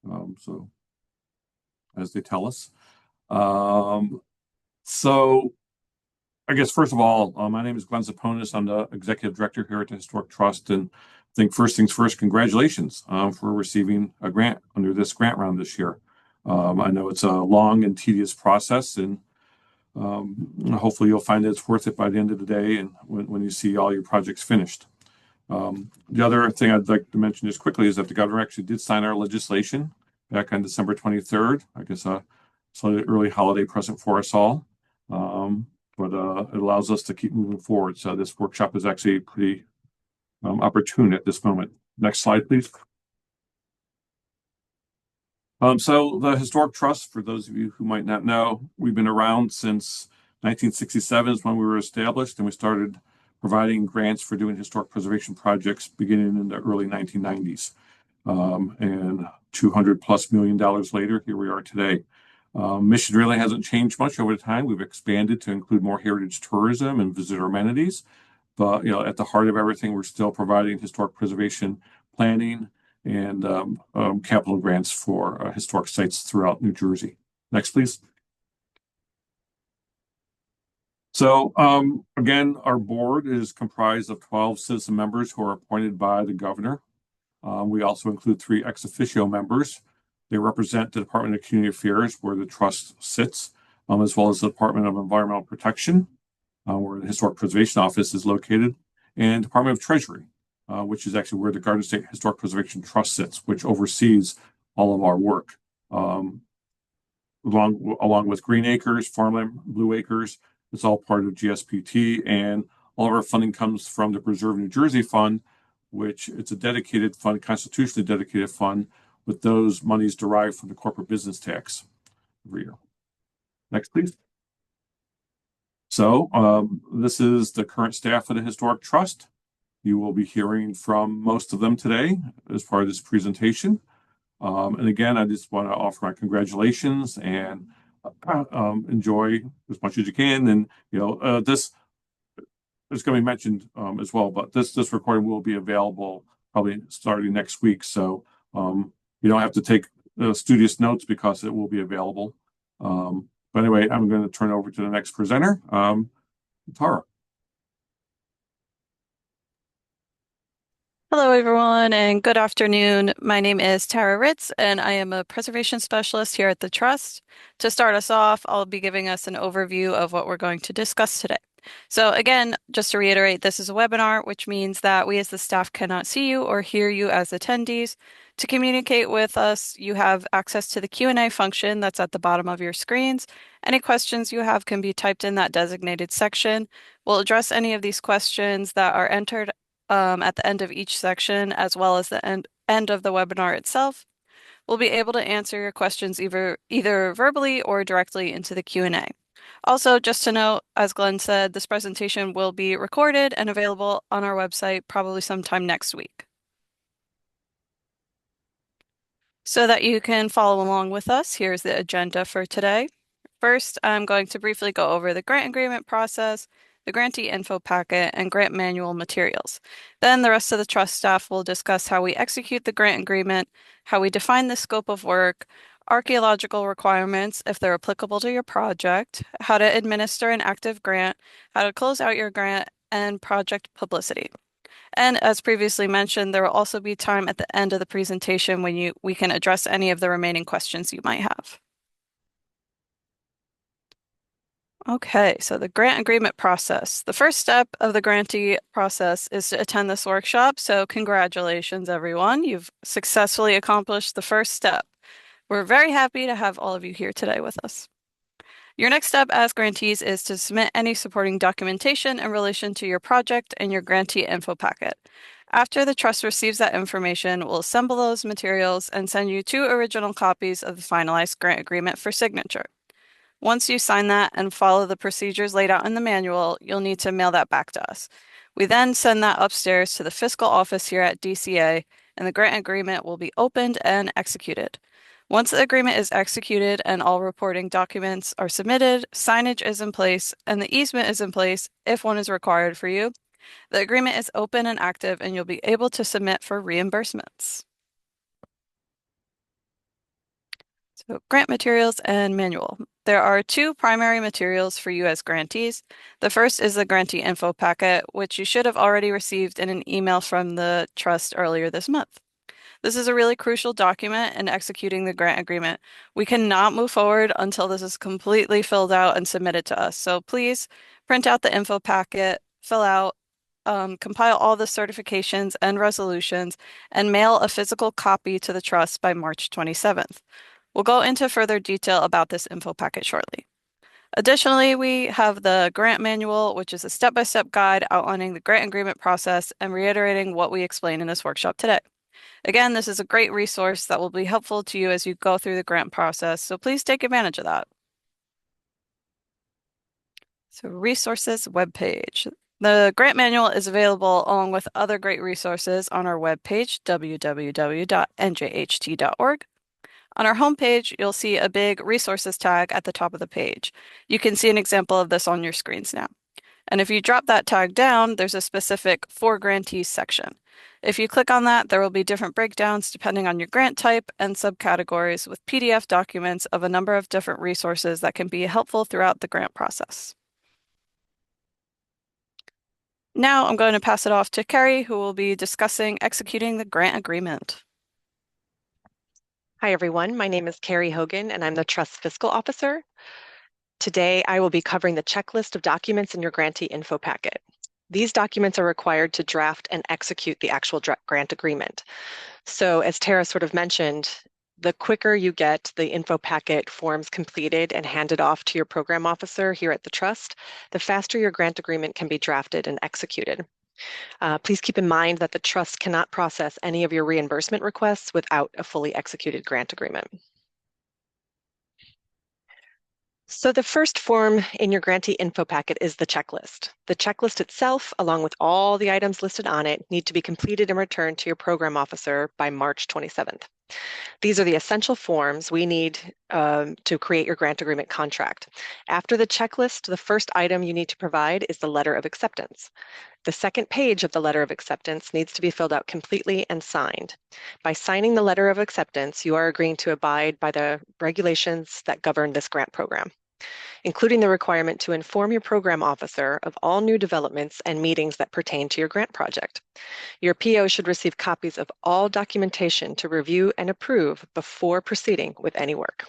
So as they tell us. So I guess first of all, my name is Glenn Zaponis. I'm the executive director here at the Historic Trust, and I think first things first, congratulations for receiving a grant under this grant round this year. I know it's a long and tedious process, and hopefully you'll find that it's worth it by the end of the day and when you see all your projects finished. The other thing I'd like to mention just quickly is that the governor actually did sign our legislation back on December 23rd. I guess it's an early holiday present for us all. But it allows us to keep moving forward. So this workshop is actually pretty opportune at this moment. Next slide, please. So the Historic Trust, for those of you who might not know, we've been around since 1967 is when we were established, and we started providing grants for doing historic preservation projects beginning in the early 1990s. And $200+ million later, here we are today. Mission really hasn't changed much over time. We've expanded to include more heritage tourism and visitor amenities. But at the heart of everything, we're still providing historic preservation planning and capital grants for historic sites throughout New Jersey. Next, please. So again, our board is comprised of 12 citizen members who are appointed by the governor. We also include 3 ex officio members. They represent the Department of Community Affairs, where the trust sits, as well as the Department of Environmental Protection, where the Historic Preservation Office is located, and Department of Treasury, which is actually where the Garden State Historic Preservation Trust sits, which oversees all of our work. Along with Green Acres, Farmland, Blue Acres, it's all part of GSPT, and all of our funding comes from the Preserve New Jersey Fund, which it's a dedicated fund, constitutionally dedicated fund, with those monies derived from the corporate business tax every year. Next, please. So this is the current staff of the Historic Trust. You will be hearing from most of them today as part of this presentation. And again, I just want to offer my congratulations and enjoy as much as you can. And this is going to be mentioned as well, but this recording will be available probably starting next week. So you don't have to take studious notes because it will be available. But anyway, I'm going to turn over to the next presenter, Tara. Hello, everyone, and good afternoon. My name is Tara Ritz, and I am a preservation specialist here at the Trust. To start us off, I'll be giving us an overview of what we're going to discuss today. So again, just to reiterate, this is a webinar, which means that we as the staff cannot see you or hear you as attendees. To communicate with us, you have access to the Q&A function that's at the bottom of your screens. Any questions you have can be typed in that designated section. We'll address any of these questions that are entered at the end of each section, as well as the end of the webinar itself. We'll be able to answer your questions either verbally or directly into the Q&A. Also, just to note, as Glenn said, this presentation will be recorded and available on our website probably sometime next week. So that you can follow along with us, here's the agenda for today. First, I'm going to briefly go over the grant agreement process, the grantee info packet, and grant manual materials. Then the rest of the trust staff will discuss how we execute the grant agreement, how we define the scope of work, archaeological requirements if they're applicable to your project, how to administer an active grant, how to close out your grant, and project publicity. And as previously mentioned, there will also be time at the end of the presentation when we can address any of the remaining questions you might have. Okay, so the grant agreement process. The first step of the grantee process is to attend this workshop. So congratulations, everyone. You've successfully accomplished the first step. We're very happy to have all of you here today with us. Your next step as grantees is to submit any supporting documentation in relation to your project and your grantee info packet. After the trust receives that information, we'll assemble those materials and send you 2 original copies of the finalized grant agreement for signature. Once you sign that and follow the procedures laid out in the manual, you'll need to mail that back to us. We then send that upstairs to the fiscal office here at DCA, and the grant agreement will be opened and executed. Once the agreement is executed and all reporting documents are submitted, signage is in place, and the easement is in place if one is required for you, the agreement is open and active, and you'll be able to submit for reimbursements. So grant materials and manual. There are two primary materials for you as grantees. The first is the grantee info packet, which you should have already received in an email from the trust earlier this month. This is a really crucial document in executing the grant agreement. We cannot move forward until this is completely filled out and submitted to us. So please print out the info packet, fill out, compile all the certifications and resolutions, and mail a physical copy to the trust by March 27th. We'll go into further detail about this info packet shortly. Additionally, we have the grant manual, which is a step-by-step guide outlining the grant agreement process and reiterating what we explained in this workshop today. Again, this is a great resource that will be helpful to you as you go through the grant process, so please take advantage of that. So resources webpage. The grant manual is available along with other great resources on our webpage, www.njht.org. On our homepage, you'll see a big resources tag at the top of the page. You can see an example of this on your screens now. And if you drop that tag down, there's a specific For Grantees section. If you click on that, there will be different breakdowns depending on your grant type and subcategories with PDF documents of a number of different resources that can be helpful throughout the grant process. Now I'm going to pass it off to Carrie, who will be discussing executing the grant agreement. Hi, everyone. My name is Carrie Hogan, and I'm the Trust Fiscal Officer. Today, I will be covering the checklist of documents in your grantee info packet. These documents are required to draft and execute the actual grant agreement. So as Tara sort of mentioned, the quicker you get the info packet forms completed and handed off to your program officer here at the Trust, the faster your grant agreement can be drafted and executed. Please keep in mind that the Trust cannot process any of your reimbursement requests without a fully executed grant agreement. So the first form in your grantee info packet is the checklist. The checklist itself, along with all the items listed on it, need to be completed and returned to your program officer by March 27th. These are the essential forms we need to create your grant agreement contract. After the checklist, the first item you need to provide is the letter of acceptance. The second page of the letter of acceptance needs to be filled out completely and signed. By signing the letter of acceptance, you are agreeing to abide by the regulations that govern this grant program, including the requirement to inform your program officer of all new developments and meetings that pertain to your grant project. Your PO should receive copies of all documentation to review and approve before proceeding with any work.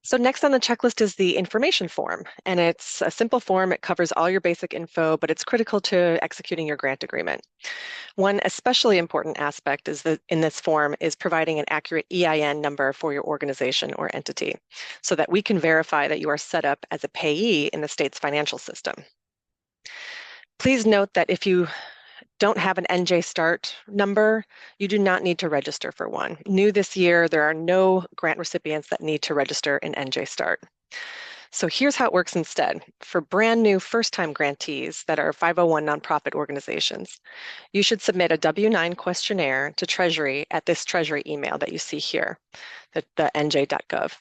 So next on the checklist is the information form, and it's a simple form. It covers all your basic info, but it's critical to executing your grant agreement. One especially important aspect is that in this form is providing an accurate EIN number for your organization or entity so that we can verify that you are set up as a payee in the state's financial system. Please note that if you don't have an NJ Start number, you do not need to register for one. New this year, there are no grant recipients that need to register in NJ Start. So here's how it works instead. For brand new first-time grantees that are 501 nonprofit organizations, you should submit a W-9 questionnaire to Treasury at this Treasury email that you see here, the nj.gov.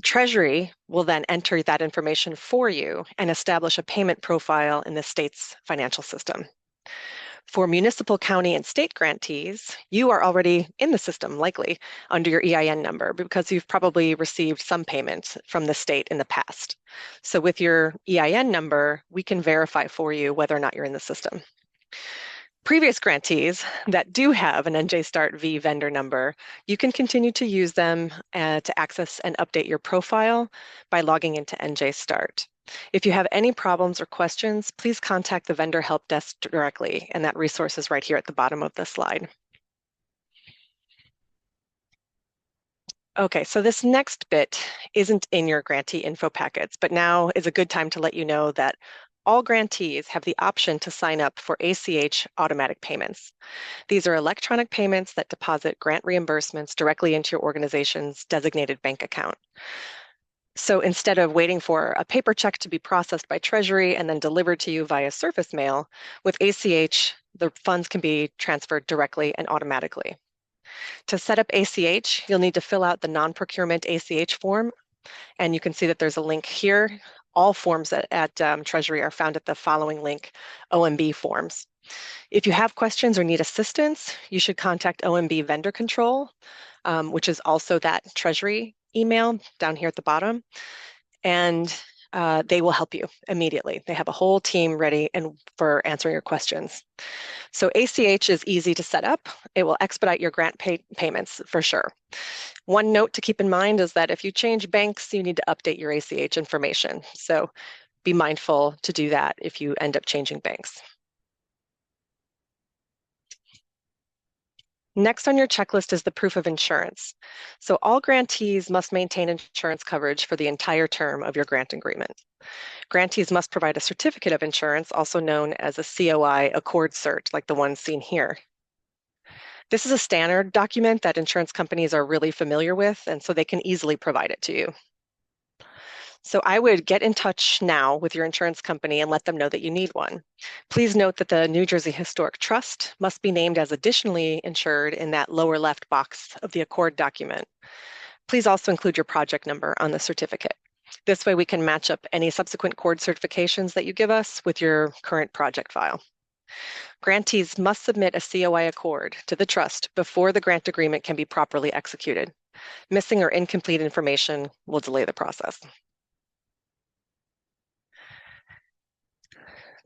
Treasury will then enter that information for you and establish a payment profile in the state's financial system. For municipal, county, and state grantees, you are already in the system, likely, under your EIN number because you've probably received some payments from the state in the past. So with your EIN number, we can verify for you whether or not you're in the system. Previous grantees that do have an NJ Start V vendor number, you can continue to use them to access and update your profile by logging into NJ Start. If you have any problems or questions, please contact the vendor help desk directly, and that resource is right here at the bottom of the slide. Okay, so this next bit isn't in your grantee info packets, but now is a good time to let you know that all grantees have the option to sign up for ACH automatic payments. These are electronic payments that deposit grant reimbursements directly into your organization's designated bank account. So instead of waiting for a paper check to be processed by Treasury and then delivered to you via surface mail, with ACH, the funds can be transferred directly and automatically. To set up ACH, you'll need to fill out the non-procurement ACH form, and you can see that there's a link here. All forms at Treasury are found at the following link, OMB forms. If you have questions or need assistance, you should contact OMB Vendor Control, which is also that Treasury email down here at the bottom, and they will help you immediately. They have a whole team ready and for answering your questions. So ACH is easy to set up. It will expedite your grant payments for sure. One note to keep in mind is that if you change banks, you need to update your ACH information. So be mindful to do that if you end up changing banks. Next on your checklist is the proof of insurance. So all grantees must maintain insurance coverage for the entire term of your grant agreement. Grantees must provide a certificate of insurance, also known as a COI Accord Cert, like the one seen here. This is a standard document that insurance companies are really familiar with, and so they can easily provide it to you. So I would get in touch now with your insurance company and let them know that you need one. Please note that the New Jersey Historic Trust must be named as additionally insured in that lower left box of the Accord document. Please also include your project number on the certificate. This way we can match up any subsequent Accord certifications that you give us with your current project file. Grantees must submit a COI Accord to the trust before the grant agreement can be properly executed. Missing or incomplete information will delay the process.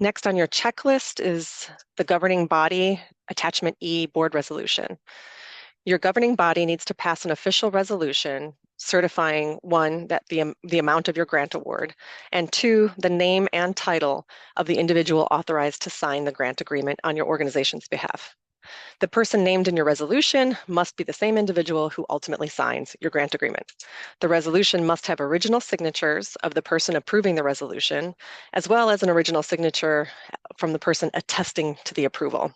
Next on your checklist is the governing body, attachment E, board resolution. Your governing body needs to pass an official resolution certifying, one, that the amount of your grant award, and two, the name and title of the individual authorized to sign the grant agreement on your organization's behalf. The person named in your resolution must be the same individual who ultimately signs your grant agreement. The resolution must have original signatures of the person approving the resolution, as well as an original signature from the person attesting to the approval.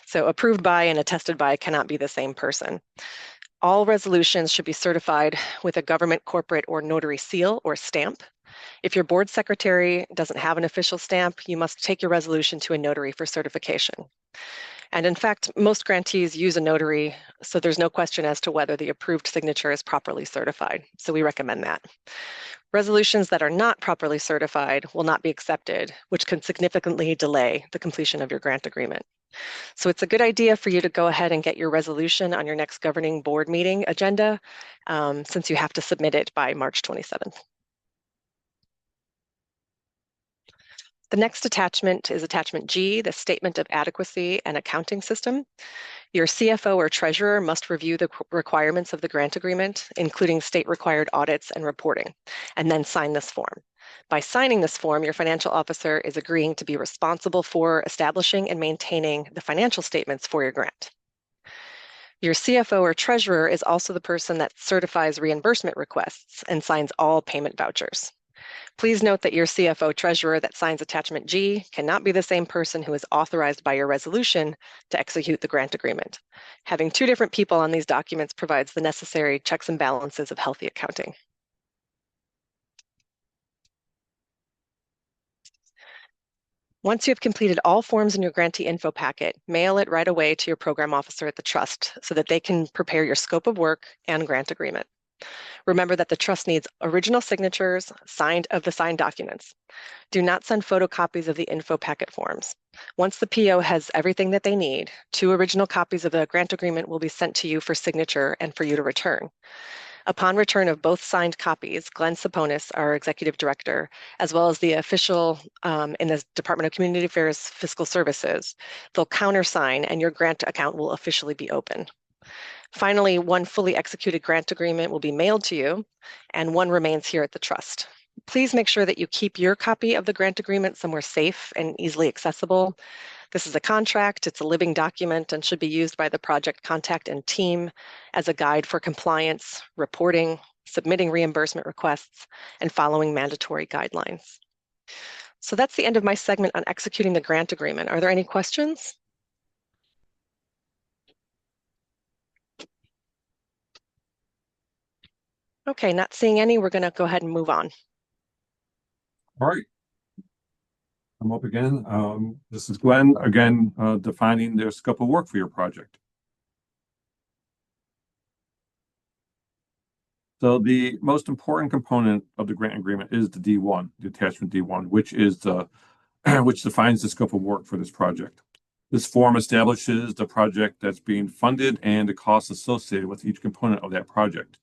So approved by and attested by cannot be the same person. All resolutions should be certified with a government, corporate, or notary seal or stamp. If your board secretary doesn't have an official stamp, you must take your resolution to a notary for certification. And in fact, most grantees use a notary, so there's no question as to whether the approved signature is properly certified. So we recommend that. Resolutions that are not properly certified will not be accepted, which can significantly delay the completion of your grant agreement. So it's a good idea for you to go ahead and get your resolution on your next governing board meeting agenda, since you have to submit it by March 27th. The next attachment is attachment G, the Statement of Adequacy and Accounting System. Your CFO or treasurer must review the requirements of the grant agreement, including state-required audits and reporting, and then sign this form. By signing this form, your financial officer is agreeing to be responsible for establishing and maintaining the financial statements for your grant. Your CFO or treasurer is also the person that certifies reimbursement requests and signs all payment vouchers. Please note that your CFO treasurer that signs attachment G cannot be the same person who is authorized by your resolution to execute the grant agreement. Having two different people on these documents provides the necessary checks and balances of healthy accounting. Once you have completed all forms in your grantee info packet, mail it right away to your program officer at the trust so that they can prepare your scope of work and grant agreement. Remember that the trust needs original signatures of the signed documents. Do not send photocopies of the info packet forms. Once the PO has everything that they need, 2 original copies of the grant agreement will be sent to you for signature and for you to return. Upon return of both signed copies, Glenn Saponis, our executive director, as well as the official in the Department of Community Affairs Fiscal Services, they'll countersign and your grant account will officially be open. Finally, 1 fully executed grant agreement will be mailed to you, and 1 remains here at the trust. Please make sure that you keep your copy of the grant agreement somewhere safe and easily accessible. This is a contract, it's a living document, and should be used by the project contact and team as a guide for compliance, reporting, submitting reimbursement requests, and following mandatory guidelines. So that's the end of my segment on executing the grant agreement. Are there any questions? Okay, not seeing any, we're going to go ahead and move on. All right. I'm up again. This is Glenn, again, defining the scope of work for your project. So the most important component of the grant agreement is the D1, the attachment D1, which is the which defines the scope of work for this project. This form establishes the project that's being funded and the costs associated with each component of that project.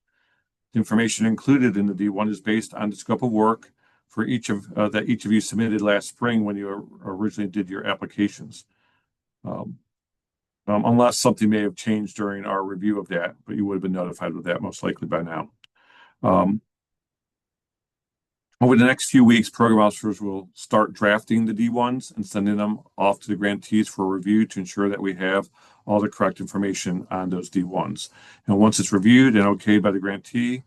The information included in the D1 is based on the scope of work for each of you submitted last spring when you originally did your applications. Unless something may have changed during our review of that, but you would have been notified of that most likely by now. Over the next few weeks, program officers will start drafting the D1s and sending them off to the grantees for review to ensure that we have all the correct information on those D1s. And once it's reviewed and okayed by the grantee,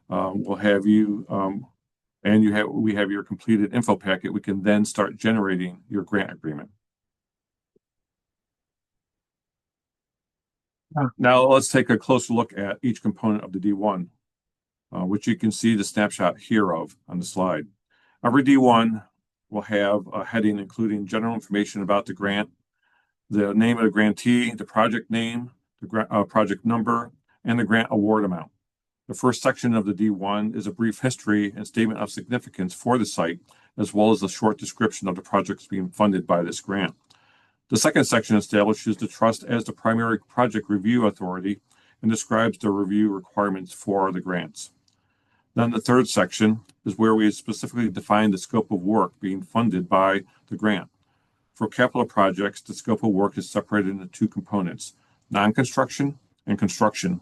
we'll have you, we have your completed info packet. We can then start generating your grant agreement. Now let's take a closer look at each component of the D1. Which you can see the snapshot here of on the slide. Every D1 will have a heading including general information about the grant, the name of the grantee, the project name, the project number, and the grant award amount. The first section of the D1 is a brief history and statement of significance for the site, as well as a short description of the projects being funded by this grant. The second section establishes the trust as the primary project review authority and describes the review requirements for the grants. Then the third section is where we specifically define the scope of work being funded by the grant. For capital projects, the scope of work is separated into two components, non-construction and construction.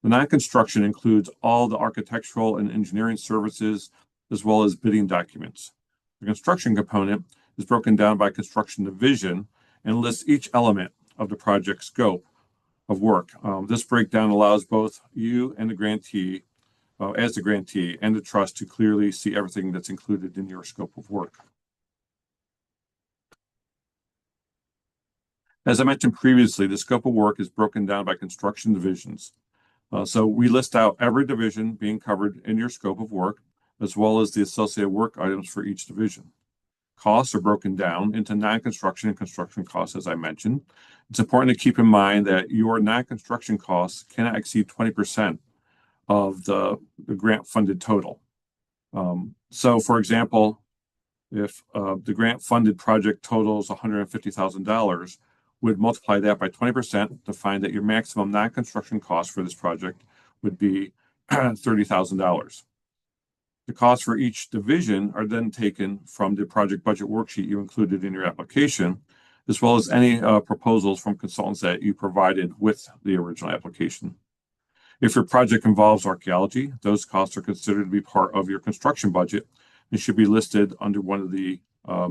The non-construction includes all the architectural and engineering services, as well as bidding documents. The construction component is broken down by construction division and lists each element of the project scope of work. This breakdown allows both you and the grantee as the grantee and the trust to clearly see everything that's included in your scope of work. As I mentioned previously, the scope of work is broken down by construction divisions. So we list out every division being covered in your scope of work, as well as the associated work items for each division. Costs are broken down into non-construction and construction costs, as I mentioned. It's important to keep in mind that your non-construction costs cannot exceed 20% of the grant-funded total. So, for example, if the grant-funded project totals $150,000, we'd multiply that by 20% to find that your maximum non-construction cost for this project would be $30,000. The costs for each division are then taken from the project budget worksheet you included in your application, as well as any proposals from consultants that you provided with the original application. If your project involves archaeology, those costs are considered to be part of your construction budget and should be listed under one of the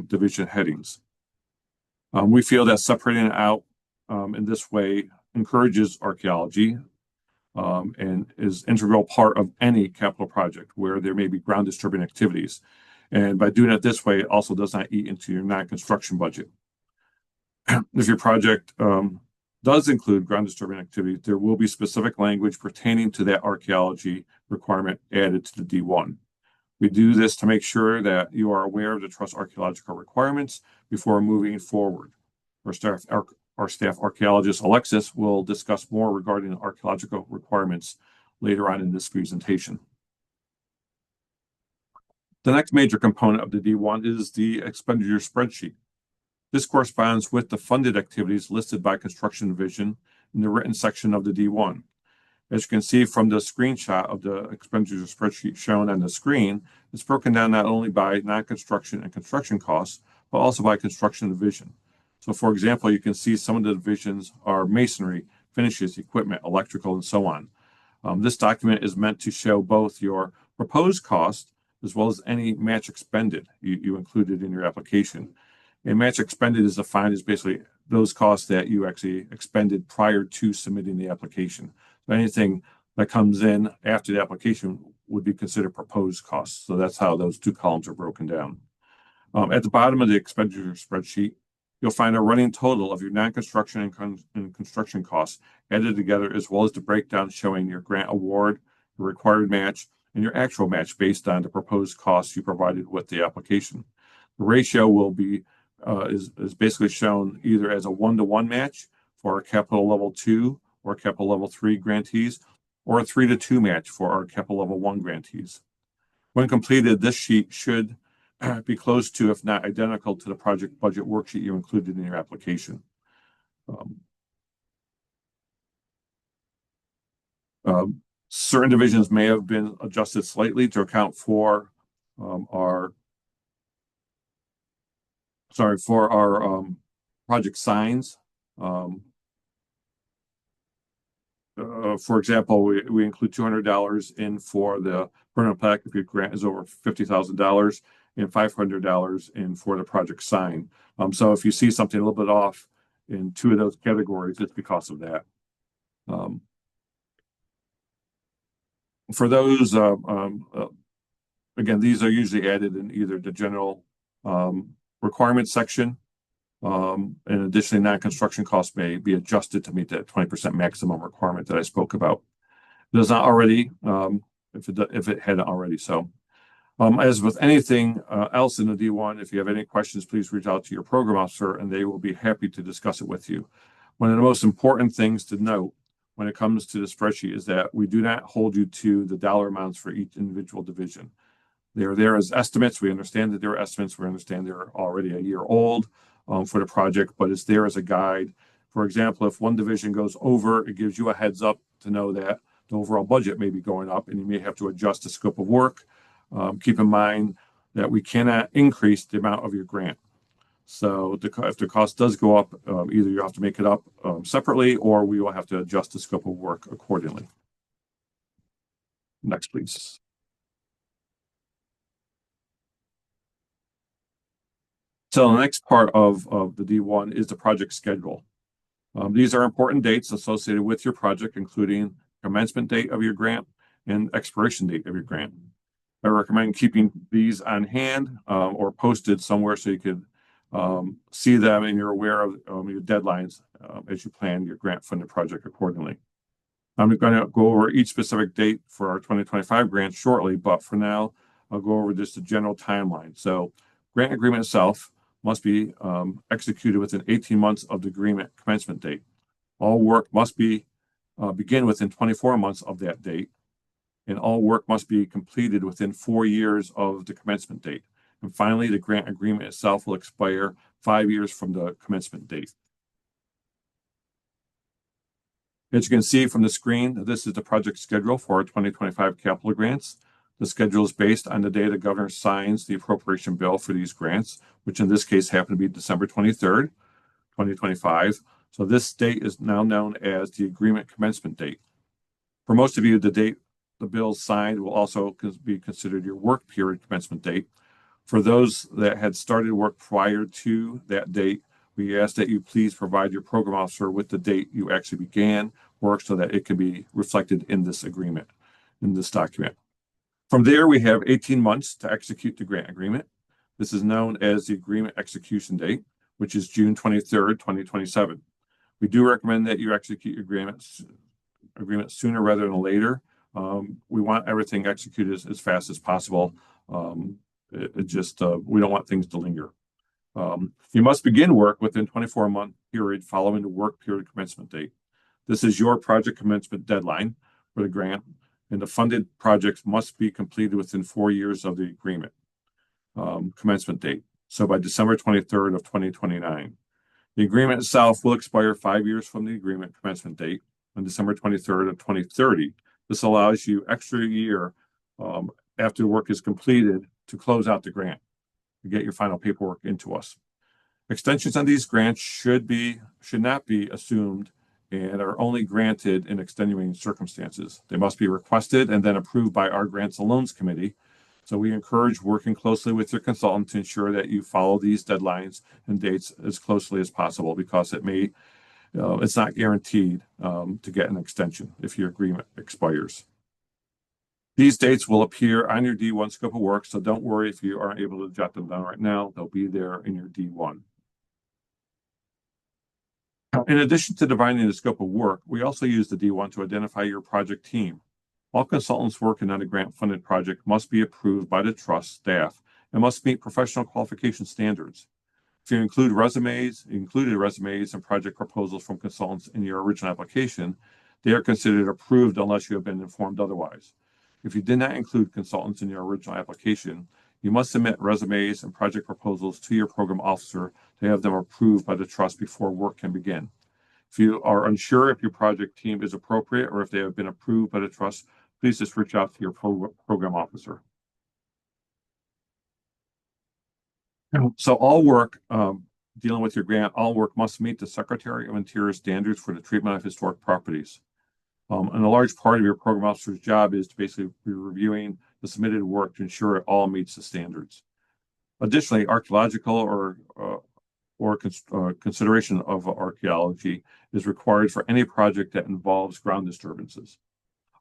division headings. We feel that separating it out in this way encourages archaeology and is an integral part of any capital project where there may be ground disturbing activities. And by doing it this way, it also does not eat into your non-construction budget. If your project does include ground disturbing activities, there will be specific language pertaining to that archaeology requirement added to the D1. We do this to make sure that you are aware of the trust archaeological requirements before moving forward. Our staff archaeologist, Alexis, will discuss more regarding the archaeological requirements later on in this presentation. The next major component of the D1 is the expenditure spreadsheet. This corresponds with the funded activities listed by construction division in the written section of the D1. As you can see from the screenshot of the expenditure spreadsheet shown on the screen, it's broken down not only by non-construction and construction costs, but also by construction division. So for example, you can see some of the divisions are masonry, finishes, equipment, electrical, and so on. This document is meant to show both your proposed cost as well as any match expended you included in your application. And match expended is defined as basically those costs that you actually expended prior to submitting the application. So anything that comes in after the application would be considered proposed costs. So that's how those two columns are broken down. At the bottom of the expenditure spreadsheet, you'll find a running total of your non-construction and construction costs added together, as well as the breakdown showing your grant award, your required match, and your actual match based on the proposed costs you provided with the application. The ratio will be is basically shown either as a 1-to-1 match for our capital level 2 or capital level 3 grantees, or a 3-to-2 match for our capital level 1 grantees. When completed, this sheet should be close to, if not identical to, the project budget worksheet you included in your application. Certain divisions may have been adjusted slightly to account for our project signs. For example, we include $200 in for the permanent plaque if your grant is over $50,000 and $500 in for the project sign. So if you see something a little bit off in two of those categories, it's because of that. For those, again, these are usually added in either the general requirements section, and additionally, non-construction costs may be adjusted to meet that 20% maximum requirement that I spoke about. It does not already, if it hadn't already. So, as with anything else in the D1, if you have any questions, please reach out to your program officer, and they will be happy to discuss it with you. One of the most important things to note when it comes to the spreadsheet is that we do not hold you to the dollar amounts for each individual division. They're there as estimates. We understand that they're estimates. We understand they're already a year old for the project, but it's there as a guide. For example, if one division goes over, it gives you a heads up to know that the overall budget may be going up and you may have to adjust the scope of work. Keep in mind that we cannot increase the amount of your grant. So if the cost does go up, either you have to make it up separately or we will have to adjust the scope of work accordingly. Next, please. So the next part of the D1 is the project schedule. These are important dates associated with your project, including commencement date of your grant and expiration date of your grant. I recommend keeping these on hand or posted somewhere so you could see them and you're aware of your deadlines as you plan your grant funded project accordingly. I'm going to go over each specific date for our 2025 grant shortly, but for now, I'll go over just a general timeline. So grant agreement itself must be executed within 18 months of the agreement commencement date. All work must begin within 24 months of that date, and all work must be completed within 4 years of the commencement date. And finally, the grant agreement itself will expire 5 years from the commencement date. As you can see from the screen, this is the project schedule for our 2025 capital grants. The schedule is based on the day the governor signs the appropriation bill for these grants, which in this case happened to be December 23rd, 2025. So this date is now known as the agreement commencement date. For most of you, the date the bill is signed will also be considered your work period commencement date. For those that had started work prior to that date, we ask that you please provide your program officer with the date you actually began work so that it can be reflected in this agreement, in this document. From there, we have 18 months to execute the grant agreement. This is known as the agreement execution date, which is June 23rd, 2027. We do recommend that you execute your agreement sooner rather than later. We want everything executed as fast as possible. We don't want things to linger. You must begin work within 24-month period following the work period commencement date. This is your project commencement deadline for the grant, and the funded projects must be completed within 4 years of the agreement commencement date. So by December 23rd of 2029. The agreement itself will expire 5 years from the agreement commencement date on December 23rd of 2030. This allows you extra year after the work is completed to close out the grant and get your final paperwork into us. Extensions on these grants should not be assumed and are only granted in extenuating circumstances. They must be requested and then approved by our Grants and Loans Committee. So we encourage working closely with your consultant to ensure that you follow these deadlines and dates as closely as possible, because it's not guaranteed to get an extension if your agreement expires. These dates will appear on your D1 scope of work, so don't worry if you aren't able to jot them down right now. They'll be there in your D1. In addition to defining the scope of work, we also use the D1 to identify your project team. All consultants working on a grant-funded project must be approved by the trust staff and must meet professional qualification standards. If you included resumes and project proposals from consultants in your original application, they are considered approved unless you have been informed otherwise. If you did not include consultants in your original application, you must submit resumes and project proposals to your program officer to have them approved by the trust before work can begin. If you are unsure if your project team is appropriate or if they have been approved by the trust, please just reach out to your program officer. So all work dealing with your grant, all work must meet the Secretary of Interior standards for the treatment of historic properties. And a large part of your program officer's job is to basically be reviewing the submitted work to ensure it all meets the standards. Additionally, archaeological or consideration of archaeology is required for any project that involves ground disturbances.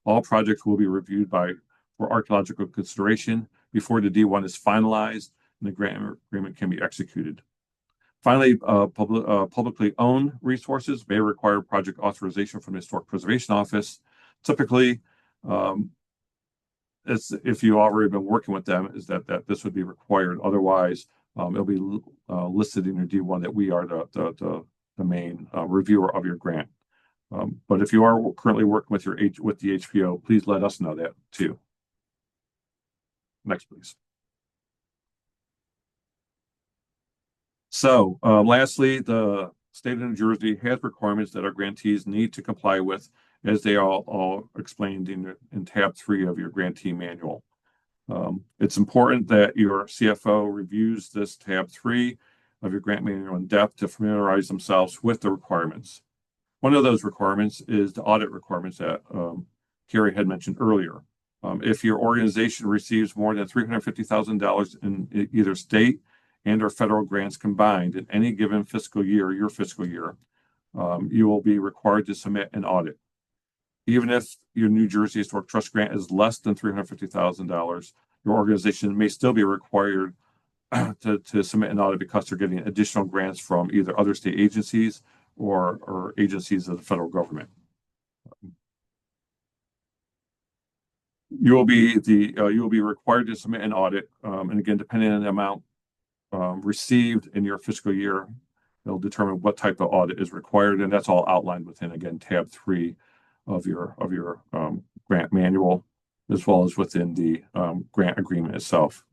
All projects will be reviewed for archaeological consideration before the D1 is finalized and the grant agreement can be executed. Finally, publicly owned resources may require project authorization from the Historic Preservation Office. Typically, if you've already been working with them, is that this would be required. Otherwise, it'll be listed in your D1 that we are the main reviewer of your grant. But if you are currently working with the HPO, please let us know that too. Next, please. So lastly, the state of New Jersey has requirements that our grantees need to comply with, as they are all explained in tab 3 of your grantee manual. It's important that your CFO reviews this tab 3 of your grant manual in depth to familiarize themselves with the requirements. One of those requirements is the audit requirements that Carrie had mentioned earlier. If your organization receives more than $350,000 in either state and or federal grants combined in any given fiscal year, your fiscal year, you will be required to submit an audit. Even if your New Jersey Historic Trust grant is less than $350,000, your organization may still be required to submit an audit because they're getting additional grants from either other state agencies or agencies of the federal government. You will be required to submit an audit, and again, depending on the amount received in your fiscal year, it'll determine what type of audit is required, and that's all outlined within, again, tab 3 of your grant manual, as well as within the grant agreement itself.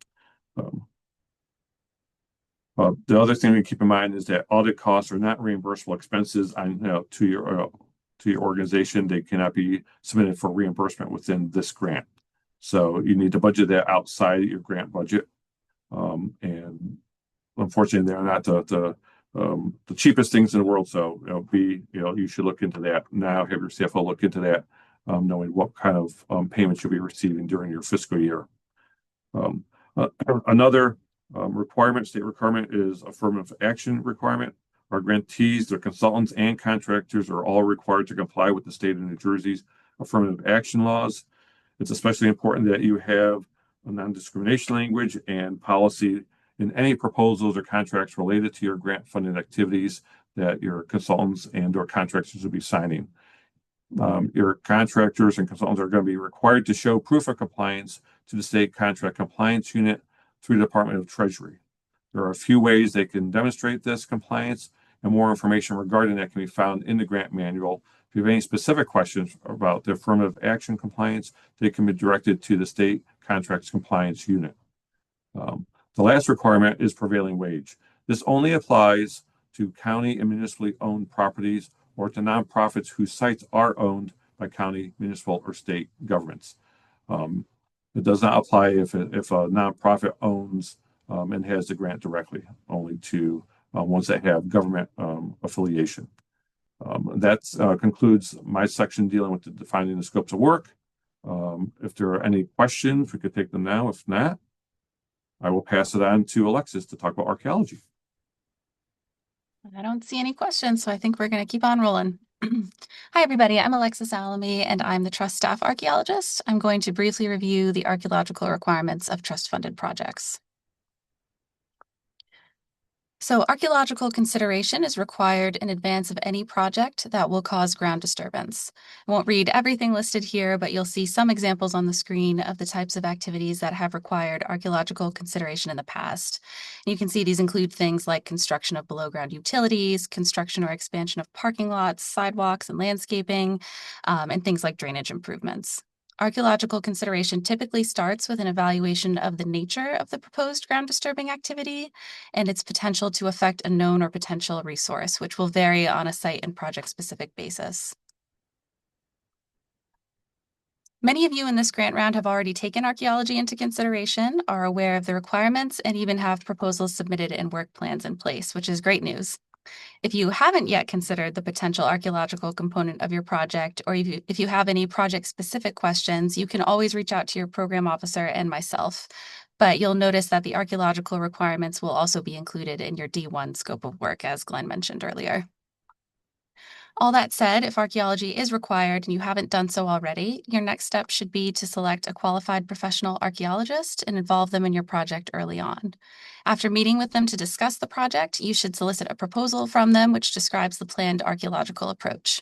The other thing to keep in mind is that audit costs are not reimbursable expenses to your organization. They cannot be submitted for reimbursement within this grant. So you need to budget that outside your grant budget. And unfortunately, they're not the cheapest things in the world. So you should look into that now. Have your CFO look into that, knowing what kind of payments you'll be receiving during your fiscal year. Another state requirement is affirmative action requirement. Our grantees, their consultants, and contractors are all required to comply with the state of New Jersey's affirmative action laws. It's especially important that you have a non-discrimination language and policy in any proposals or contracts related to your grant funded activities that your consultants and or contractors will be signing. Your contractors and consultants are going to be required to show proof of compliance to the state contract compliance unit through the Department of Treasury. There are a few ways they can demonstrate this compliance, and more information regarding that can be found in the grant manual. If you have any specific questions about the affirmative action compliance, they can be directed to the state contracts compliance unit. The last requirement is prevailing wage. This only applies to county and municipally owned properties or to nonprofits whose sites are owned by county, municipal, or state governments. It does not apply if a nonprofit owns and has the grant directly, only to ones that have government affiliation. That concludes my section dealing with defining the scopes of work. If there are any questions, we could take them now. If not, I will pass it on to Alexis to talk about archaeology. I don't see any questions, so I think we're going to keep on rolling. Hi, everybody. I'm Alexis Alamy, and I'm the Trust Staff Archaeologist. I'm going to briefly review the archaeological requirements of trust-funded projects. So archaeological consideration is required in advance of any project that will cause ground disturbance. I won't read everything listed here, but you'll see some examples on the screen of the types of activities that have required archaeological consideration in the past. And you can see these include things like construction of below-ground utilities, construction or expansion of parking lots, sidewalks, and landscaping, and things like drainage improvements. Archaeological consideration typically starts with an evaluation of the nature of the proposed ground disturbing activity and its potential to affect a known or potential resource, which will vary on a site and project-specific basis. Many of you in this grant round have already taken archaeology into consideration, are aware of the requirements, and even have proposals submitted and work plans in place, which is great news. If you haven't yet considered the potential archaeological component of your project, or if you have any project-specific questions, you can always reach out to your program officer and myself. But you'll notice that the archaeological requirements will also be included in your D1 scope of work, as Glenn mentioned earlier. All that said, if archaeology is required and you haven't done so already, your next step should be to select a qualified professional archaeologist and involve them in your project early on. After meeting with them to discuss the project, you should solicit a proposal from them which describes the planned archaeological approach.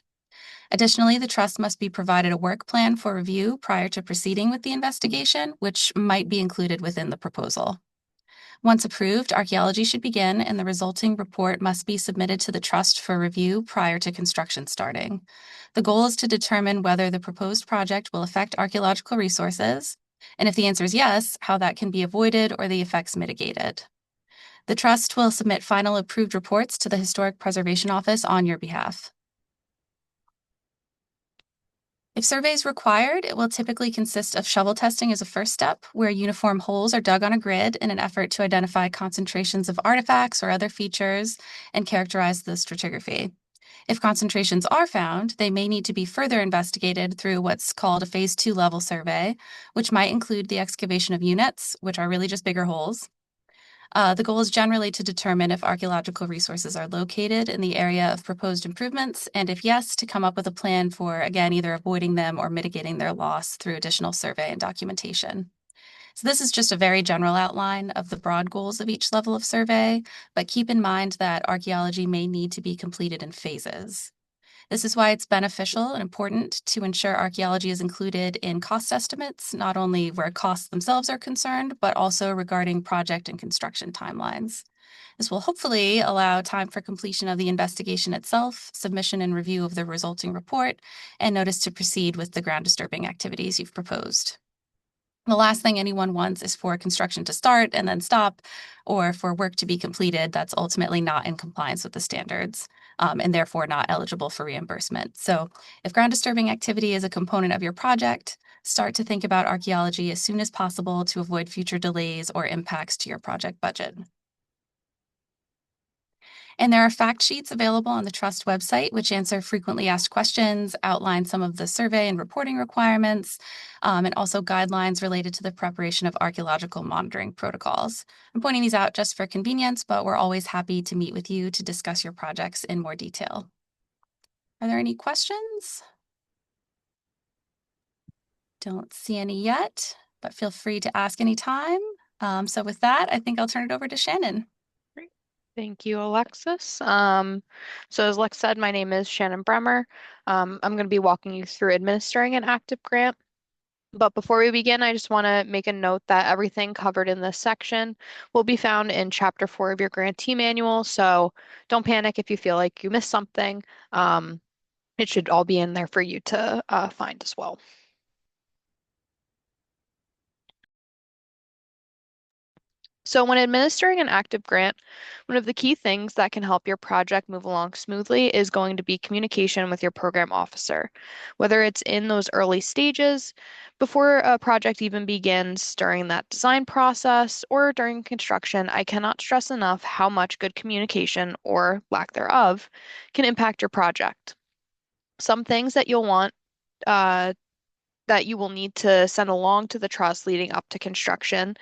Additionally, the trust must be provided a work plan for review prior to proceeding with the investigation, which might be included within the proposal. Once approved, archaeology should begin, and the resulting report must be submitted to the trust for review prior to construction starting. The goal is to determine whether the proposed project will affect archaeological resources, and if the answer is yes, how that can be avoided or the effects mitigated. The trust will submit final approved reports to the Historic Preservation Office on your behalf. If survey is required, it will typically consist of shovel testing as a first step, where uniform holes are dug on a grid in an effort to identify concentrations of artifacts or other features and characterize the stratigraphy. If concentrations are found, they may need to be further investigated through what's called a Phase 2 level survey, which might include the excavation of units, which are really just bigger holes. The goal is generally to determine if archaeological resources are located in the area of proposed improvements, and if yes, to come up with a plan for, again, either avoiding them or mitigating their loss through additional survey and documentation. So this is just a very general outline of the broad goals of each level of survey, but keep in mind that archaeology may need to be completed in phases. This is why it's beneficial and important to ensure archaeology is included in cost estimates, not only where costs themselves are concerned, but also regarding project and construction timelines. This will hopefully allow time for completion of the investigation itself, submission and review of the resulting report, and notice to proceed with the ground disturbing activities you've proposed. The last thing anyone wants is for construction to start and then stop, or for work to be completed that's ultimately not in compliance with the standards, and therefore not eligible for reimbursement. So if ground disturbing activity is a component of your project, start to think about archaeology as soon as possible to avoid future delays or impacts to your project budget. And there are fact sheets available on the Trust website, which answer frequently asked questions, outline some of the survey and reporting requirements, and also guidelines related to the preparation of archaeological monitoring protocols. I'm pointing these out just for convenience, but we're always happy to meet with you to discuss your projects in more detail. Are there any questions? Don't see any yet, but feel free to ask anytime. So with that, I think I'll turn it over to Shannon. Thank you, Alexis. So as Lex said, my name is Shannon Bremer. I'm going to be walking you through administering an active grant. But before we begin, I just want to make a note that everything covered in this section will be found in Chapter 4 of your grantee manual. So don't panic if you feel like you missed something. It should all be in there for you to find as well. So when administering an active grant, one of the key things that can help your project move along smoothly is going to be communication with your program officer. Whether it's in those early stages, before a project even begins, during that design process, or during construction, I cannot stress enough how much good communication, or lack thereof, can impact your project. Some things that you'll want that you will need to send along to the trust leading up to construction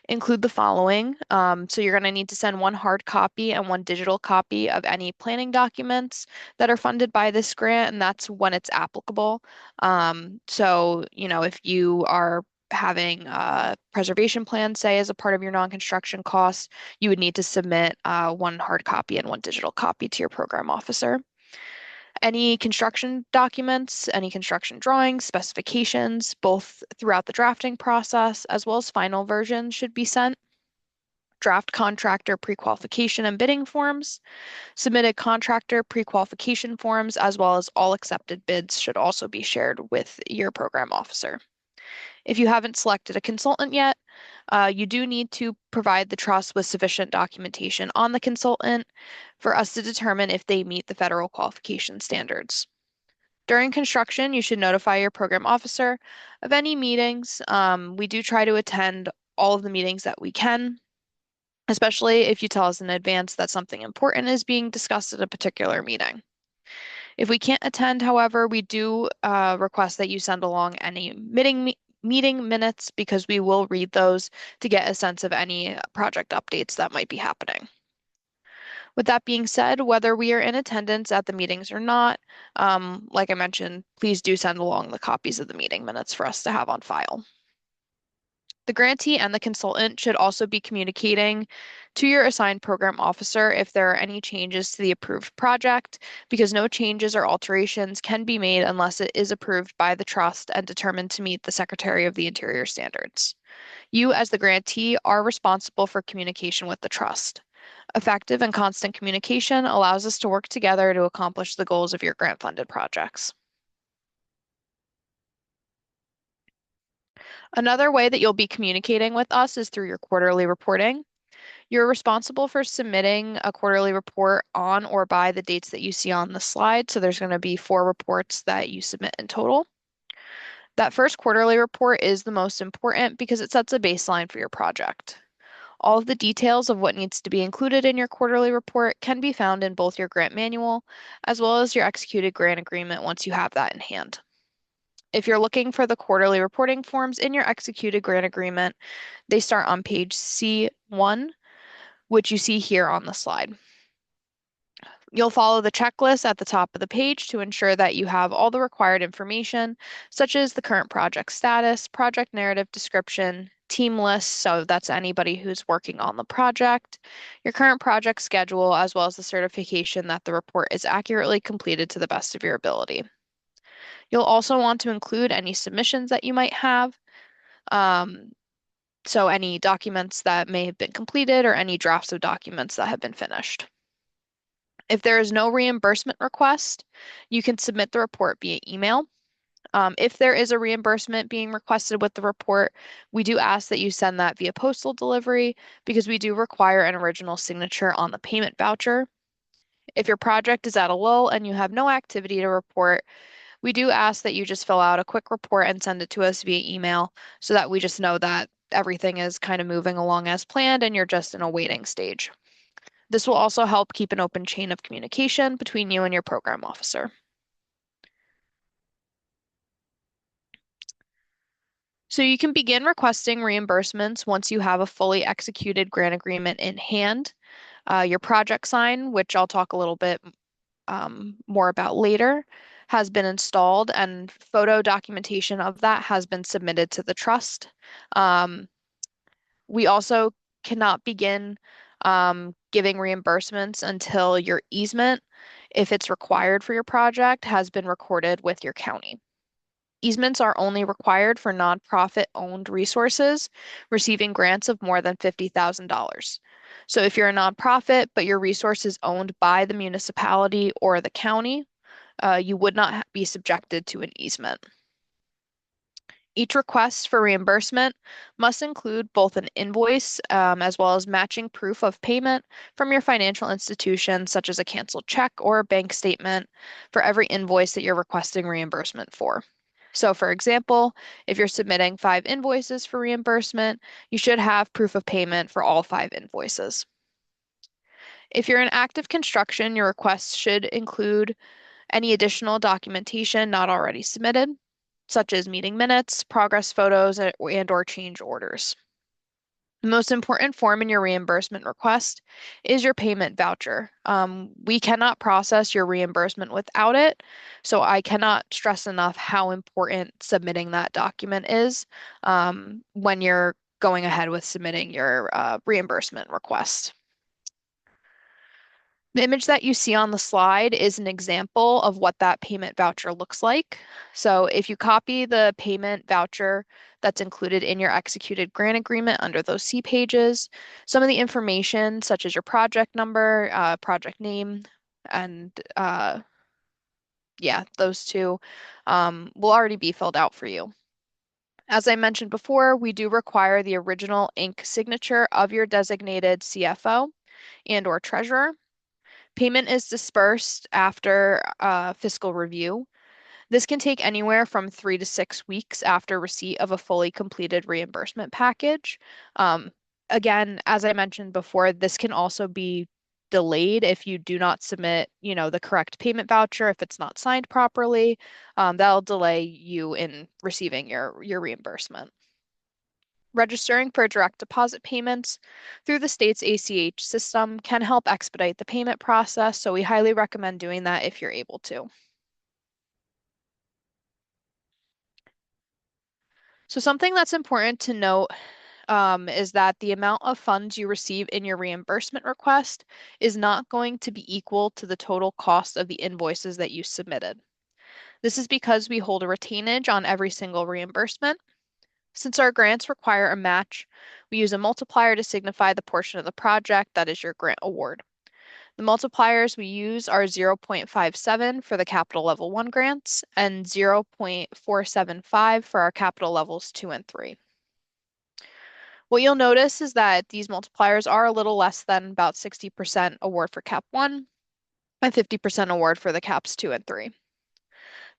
include the following. So you're going to need to send one hard copy and one digital copy of any planning documents that are funded by this grant, and that's when it's applicable. So, if you are having a preservation plan, say, as a part of your non-construction costs, you would need to submit one hard copy and one digital copy to your program officer. Any construction documents, any construction drawings, specifications, both throughout the drafting process as well as final versions should be sent. Draft contractor pre-qualification and bidding forms, submitted contractor pre-qualification forms, as well as all accepted bids should also be shared with your program officer. If you haven't selected a consultant yet, you do need to provide the trust with sufficient documentation on the consultant for us to determine if they meet the federal qualification standards. During construction, you should notify your program officer of any meetings. We do try to attend all of the meetings that we can, especially if you tell us in advance that something important is being discussed at a particular meeting. If we can't attend, however, we do request that you send along any meeting minutes because we will read those to get a sense of any project updates that might be happening. With that being said, whether we are in attendance at the meetings or not, like I mentioned, please do send along the copies of the meeting minutes for us to have on file. The grantee and the consultant should also be communicating to your assigned program officer if there are any changes to the approved project, because no changes or alterations can be made unless it is approved by the trust and determined to meet the Secretary of the Interior standards. You, as the grantee, are responsible for communication with the trust. Effective and constant communication allows us to work together to accomplish the goals of your grant-funded projects. Another way that you'll be communicating with us is through your quarterly reporting. You're responsible for submitting a quarterly report on or by the dates that you see on the slide. So there's going to be 4 reports that you submit in total. That first quarterly report is the most important because it sets a baseline for your project. All of the details of what needs to be included in your quarterly report can be found in both your grant manual as well as your executed grant agreement once you have that in hand. If you're looking for the quarterly reporting forms in your executed grant agreement, they start on page C1, which you see here on the slide. You'll follow the checklist at the top of the page to ensure that you have all the required information, such as the current project status, project narrative description, team list, so that's anybody who's working on the project, your current project schedule, as well as the certification that the report is accurately completed to the best of your ability. You'll also want to include any submissions that you might have, so any documents that may have been completed or any drafts of documents that have been finished. If there is no reimbursement request, you can submit the report via email. If there is a reimbursement being requested with the report, we do ask that you send that via postal delivery because we do require an original signature on the payment voucher. If your project is at a lull and you have no activity to report, we do ask that you just fill out a quick report and send it to us via email so that we just know that everything is kind of moving along as planned and you're just in a waiting stage. This will also help keep an open chain of communication between you and your program officer. So you can begin requesting reimbursements once you have a fully executed grant agreement in hand. Your project sign, which I'll talk a little bit more about later, has been installed and photo documentation of that has been submitted to the trust. We also cannot begin giving reimbursements until your easement, if it's required for your project, has been recorded with your county. Easements are only required for nonprofit owned resources receiving grants of more than $50,000. So if you're a nonprofit, but your resource is owned by the municipality or the county, you would not be subjected to an easement. Each request for reimbursement must include both an invoice as well as matching proof of payment from your financial institution, such as a canceled check or a bank statement for every invoice that you're requesting reimbursement for. So for example, if you're submitting 5 invoices for reimbursement, you should have proof of payment for all 5 invoices. If you're in active construction, your request should include any additional documentation not already submitted, such as meeting minutes, progress photos, and/or change orders. The most important form in your reimbursement request is your payment voucher. We cannot process your reimbursement without it, so I cannot stress enough how important submitting that document is when you're going ahead with submitting your reimbursement request. The image that you see on the slide is an example of what that payment voucher looks like. So if you copy the payment voucher that's included in your executed grant agreement under those C pages, some of the information such as your project number, project name, and yeah, those two will already be filled out for you. As I mentioned before, we do require the original ink signature of your designated CFO and/or treasurer. Payment is dispersed after fiscal review. This can take anywhere from 3 to 6 weeks after receipt of a fully completed reimbursement package. Um, Again, as I mentioned before, this can also be delayed if you do not submit, the correct payment voucher, if it's not signed properly. That'll delay you in receiving your reimbursement. Registering for direct deposit payments through the state's ACH system can help expedite the payment process, so we highly recommend doing that if you're able to. So something that's important to note is that the amount of funds you receive in your reimbursement request is not going to be equal to the total cost of the invoices that you submitted. This is because we hold a retainage on every single reimbursement. Since our grants require a match, we use a multiplier to signify the portion of the project that is your grant award. The multipliers we use are 0.57 for the capital level 1 grants and 0.475 for our capital levels 2 and 3. What you'll notice is that these multipliers are a little less than about 60% award for Cap 1 and 50% award for the Caps 2 and 3.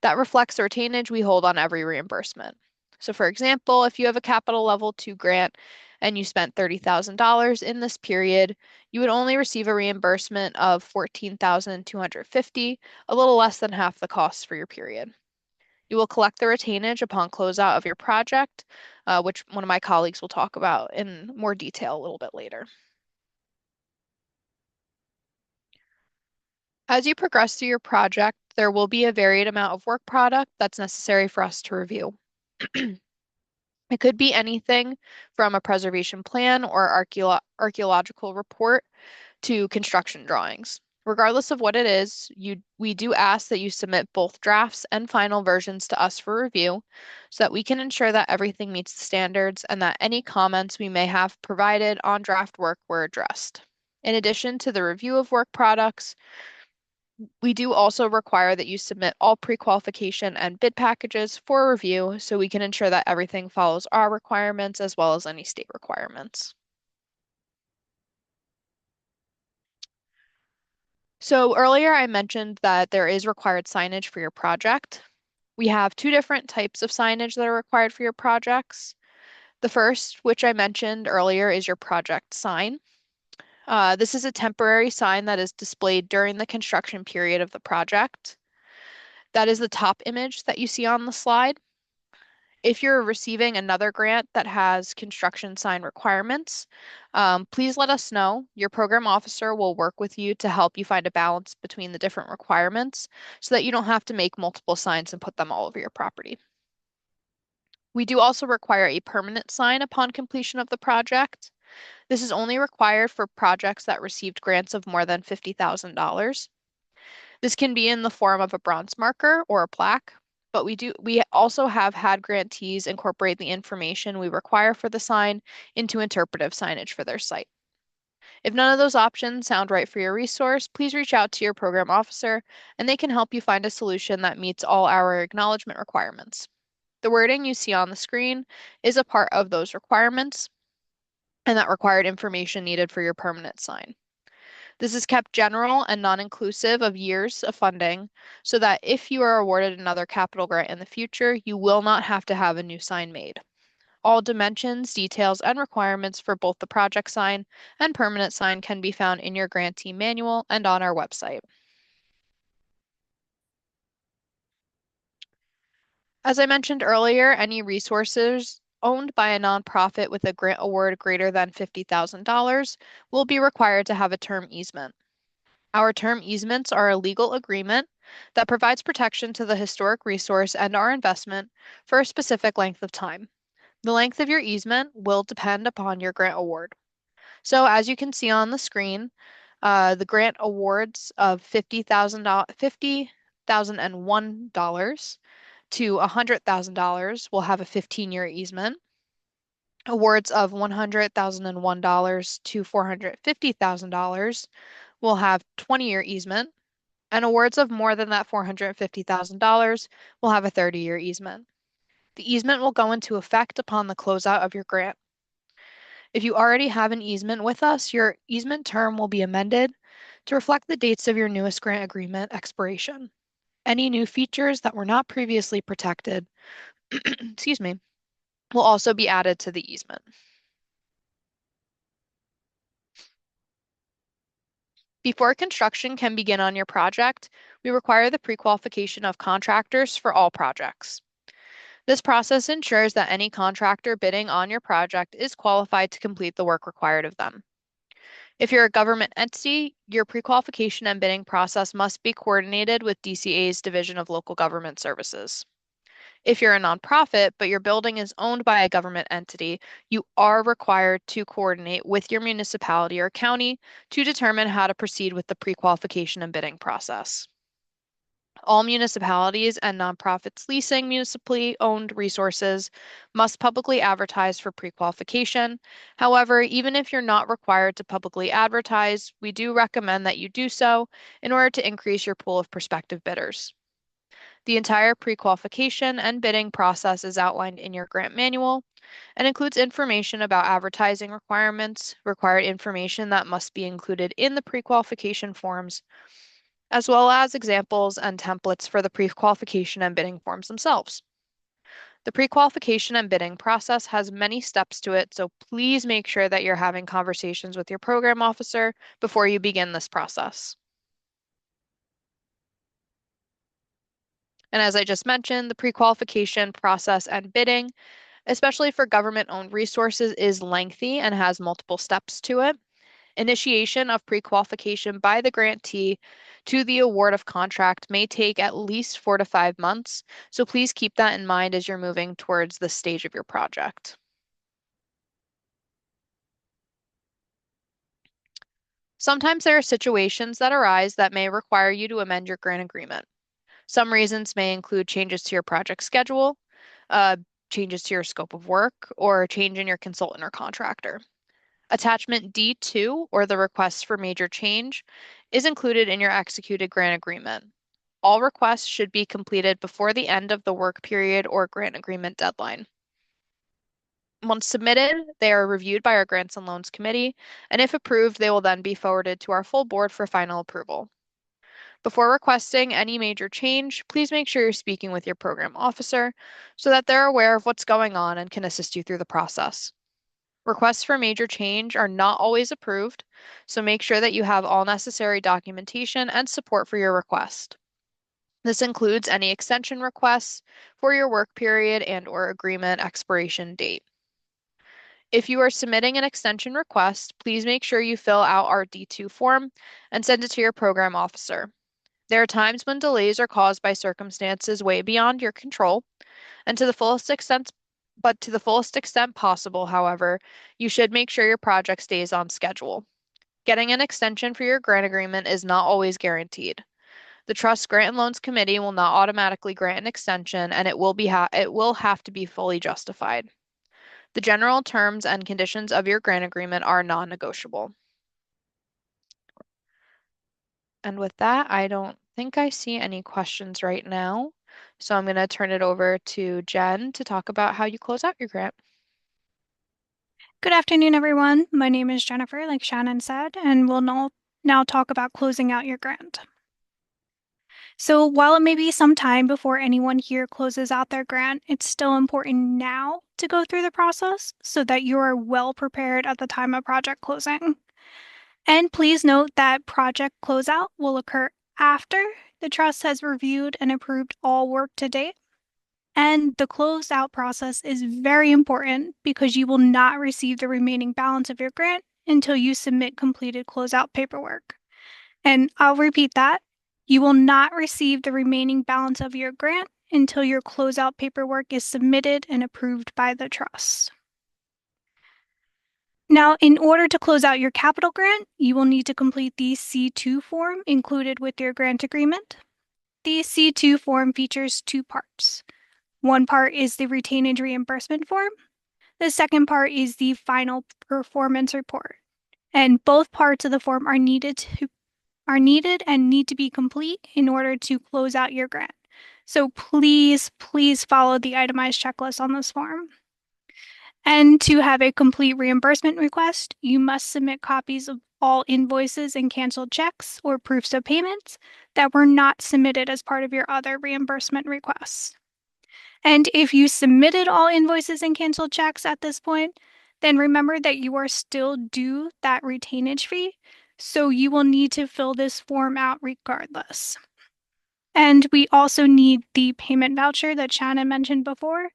That reflects the retainage we hold on every reimbursement. So for example, if you have a capital level 2 grant and you spent $30,000 in this period, you would only receive a reimbursement of $14,250, a little less than half the cost for your period. You will collect the retainage upon closeout of your project, which one of my colleagues will talk about in more detail a little bit later. As you progress through your project, there will be a varied amount of work product that's necessary for us to review. It could be anything from a preservation plan or archaeological report to construction drawings. Regardless of what it is, we do ask that you submit both drafts and final versions to us for review so that we can ensure that everything meets the standards and that any comments we may have provided on draft work were addressed. In addition to the review of work products, we do also require that you submit all pre-qualification and bid packages for review so we can ensure that everything follows our requirements as well as any state requirements. So earlier I mentioned that there is required signage for your project. We have two different types of signage that are required for your projects. The first, which I mentioned earlier, is your project sign. This is a temporary sign that is displayed during the construction period of the project. That is the top image that you see on the slide. If you're receiving another grant that has construction sign requirements, please let us know. Your program officer will work with you to help you find a balance between the different requirements so that you don't have to make multiple signs and put them all over your property. We do also require a permanent sign upon completion of the project. This is only required for projects that received grants of more than $50,000. This can be in the form of a bronze marker or a plaque, but we also have had grantees incorporate the information we require for the sign into interpretive signage for their site. If none of those options sound right for your resource, please reach out to your program officer and they can help you find a solution that meets all our acknowledgement requirements. The wording you see on the screen is a part of those requirements and that required information needed for your permanent sign. This is kept general and non-inclusive of years of funding so that if you are awarded another capital grant in the future, you will not have to have a new sign made. All dimensions, details, and requirements for both the project sign and permanent sign can be found in your grantee manual and on our website. As I mentioned earlier, any resources owned by a nonprofit with a grant award greater than $50,000 will be required to have a term easement. Our term easements are a legal agreement that provides protection to the historic resource and our investment for a specific length of time. The length of your easement will depend upon your grant award. So as you can see on the screen, the grant awards of $50,001 to $100,000 will have a 15-year easement. Awards of $100,001 to $450,000 will have 20-year easement, and awards of more than that $450,000 will have a 30-year easement. The easement will go into effect upon the closeout of your grant. If you already have an easement with us, your easement term will be amended to reflect the dates of your newest grant agreement expiration. Any new features that were not previously protected, excuse me, will also be added to the easement. Before construction can begin on your project, we require the pre-qualification of contractors for all projects. This process ensures that any contractor bidding on your project is qualified to complete the work required of them. If you're a government entity, your pre-qualification and bidding process must be coordinated with DCA's Division of Local Government Services. If you're a nonprofit, but your building is owned by a government entity, you are required to coordinate with your municipality or county to determine how to proceed with the pre-qualification and bidding process. All municipalities and nonprofits leasing municipally owned resources must publicly advertise for pre-qualification. However, even if you're not required to publicly advertise, we do recommend that you do so in order to increase your pool of prospective bidders. The entire pre-qualification and bidding process is outlined in your grant manual and includes information about advertising requirements, required information that must be included in the pre-qualification forms, as well as examples and templates for the pre-qualification and bidding forms themselves. The pre-qualification and bidding process has many steps to it, so please make sure that you're having conversations with your program officer before you begin this process. And as I just mentioned, the pre-qualification process and bidding, especially for government-owned resources, is lengthy and has multiple steps to it. Initiation of pre-qualification by the grantee to the award of contract may take at least 4 to 5 months, so please keep that in mind as you're moving towards this stage of your project. Sometimes there are situations that arise that may require you to amend your grant agreement. Some reasons may include changes to your project schedule, changes to your scope of work, or a change in your consultant or contractor. Attachment D2, or the request for major change, is included in your executed grant agreement. All requests should be completed before the end of the work period or grant agreement deadline. Once submitted, they are reviewed by our Grants and Loans Committee, and if approved, they will then be forwarded to our full board for final approval. Before requesting any major change, please make sure you're speaking with your program officer so that they're aware of what's going on and can assist you through the process. Requests for major change are not always approved, so make sure that you have all necessary documentation and support for your request. This includes any extension requests for your work period and/or agreement expiration date. If you are submitting an extension request, please make sure you fill out our D2 form and send it to your program officer. There are times when delays are caused by circumstances way beyond your control, and to the fullest extent possible, however, you should make sure your project stays on schedule. Getting an extension for your grant agreement is not always guaranteed. The Trust Grant and Loans Committee will not automatically grant an extension, and it will have to be fully justified. The general terms and conditions of your grant agreement are non-negotiable. And with that, I don't think I see any questions right now. So I'm going to turn it over to Jen to talk about how you close out your grant. Good afternoon, everyone. My name is Jennifer, like Shannon said, and we'll now talk about closing out your grant. So while it may be some time before anyone here closes out their grant, it's still important now to go through the process so that you are well prepared at the time of project closing. And please note that project closeout will occur after the trust has reviewed and approved all work to date. And the closeout process is very important because you will not receive the remaining balance of your grant until you submit completed closeout paperwork. And I'll repeat that. You will not receive the remaining balance of your grant until your closeout paperwork is submitted and approved by the trust. Now, in order to close out your capital grant, you will need to complete the C2 form included with your grant agreement. The C2 form features 2 parts. One part is the retainage reimbursement form. The second part is the final performance report. And both parts of the form are needed and need to be complete in order to close out your grant. So please follow the itemized checklist on this form. And to have a complete reimbursement request, you must submit copies of all invoices and canceled checks or proofs of payments that were not submitted as part of your other reimbursement requests. And if you submitted all invoices and canceled checks at this point, then remember that you are still due that retainage fee, so you will need to fill this form out regardless. And we also need the payment voucher that Shannon mentioned before